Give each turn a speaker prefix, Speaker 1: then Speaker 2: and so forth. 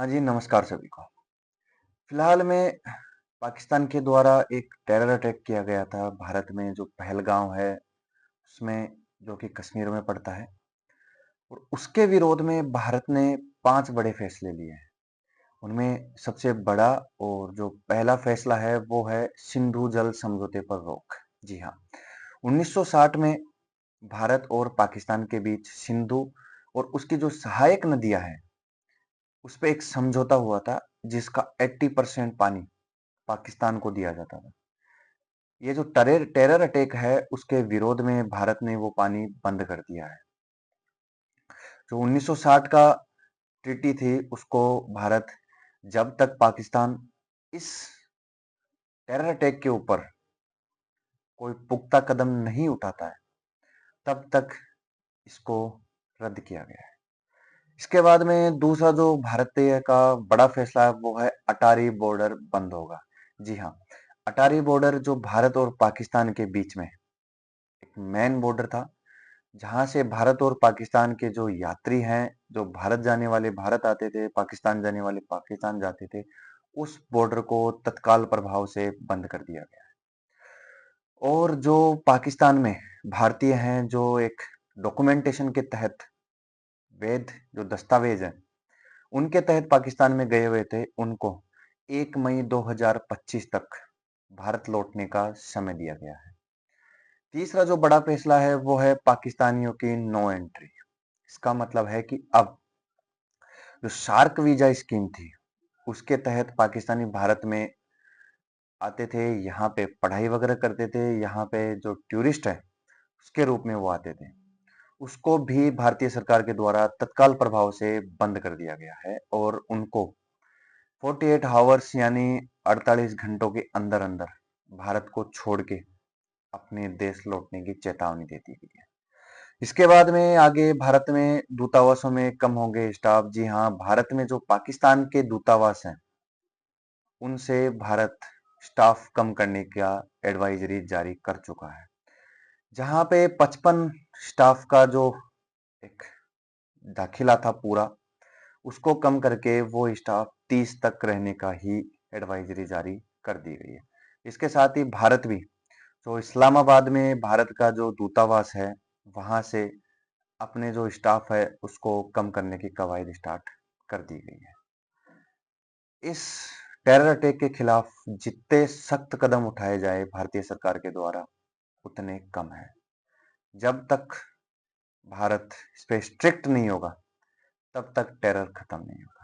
Speaker 1: हाँ जी, नमस्कार सभी को। फिलहाल में पाकिस्तान के द्वारा एक टेरर अटैक किया गया था भारत में जो पहलगाँव है, उसमें जो कि कश्मीर में पड़ता है और उसके विरोध में भारत ने 5 बड़े फैसले लिए हैं। उनमें सबसे बड़ा और जो पहला फैसला है वो है सिंधु जल समझौते पर रोक। जी हाँ, 1960 में भारत और पाकिस्तान के बीच सिंधु और उसकी जो सहायक नदियाँ हैं, उस पे एक समझौता हुआ था जिसका 80% पानी पाकिस्तान को दिया जाता था। ये जो टेरर टेरर अटैक है उसके विरोध में भारत ने वो पानी बंद कर दिया है। जो 1960 का ट्रीटी थी उसको भारत जब तक पाकिस्तान इस टेरर अटैक के ऊपर कोई पुख्ता कदम नहीं उठाता है तब तक इसको रद्द किया गया है। इसके बाद में दूसरा जो भारतीय का बड़ा फैसला है वो है अटारी बॉर्डर बंद होगा। जी हाँ, अटारी बॉर्डर जो भारत और पाकिस्तान के बीच में एक मेन बॉर्डर था, जहां से भारत और पाकिस्तान के जो यात्री हैं, जो भारत जाने वाले भारत आते थे, पाकिस्तान जाने वाले पाकिस्तान जाते थे, उस बॉर्डर को तत्काल प्रभाव से बंद कर दिया गया है। और जो पाकिस्तान में भारतीय हैं जो एक डॉक्यूमेंटेशन के तहत वैध जो दस्तावेज हैं उनके तहत पाकिस्तान में गए हुए थे, उनको 1 मई 2025 तक भारत लौटने का समय दिया गया है। तीसरा जो बड़ा फैसला है वो है पाकिस्तानियों की नो एंट्री। इसका मतलब है कि अब जो शार्क वीजा स्कीम थी उसके तहत पाकिस्तानी भारत में आते थे, यहाँ पे पढ़ाई वगैरह करते थे, यहाँ पे जो टूरिस्ट है उसके रूप में वो आते थे, उसको भी भारतीय सरकार के द्वारा तत्काल प्रभाव से बंद कर दिया गया है और उनको 48 हावर्स यानी 48 घंटों के अंदर अंदर भारत को छोड़ के अपने देश लौटने की चेतावनी दे दी गई है। इसके बाद में आगे भारत में दूतावासों में कम होंगे स्टाफ। जी हाँ, भारत में जो पाकिस्तान के दूतावास हैं उनसे भारत स्टाफ कम करने का एडवाइजरी जारी कर चुका है, जहां पे 55 स्टाफ का जो एक दाखिला था पूरा, उसको कम करके वो स्टाफ 30 तक रहने का ही एडवाइजरी जारी कर दी गई है। इसके साथ ही भारत भी जो इस्लामाबाद में भारत का जो दूतावास है वहां से अपने जो स्टाफ है उसको कम करने की कवायद स्टार्ट कर दी गई है। इस टेरर अटैक के खिलाफ जितने सख्त कदम उठाए जाए भारतीय सरकार के द्वारा उतने कम है। जब तक भारत इस पे स्ट्रिक्ट नहीं होगा तब तक टेरर खत्म नहीं होगा।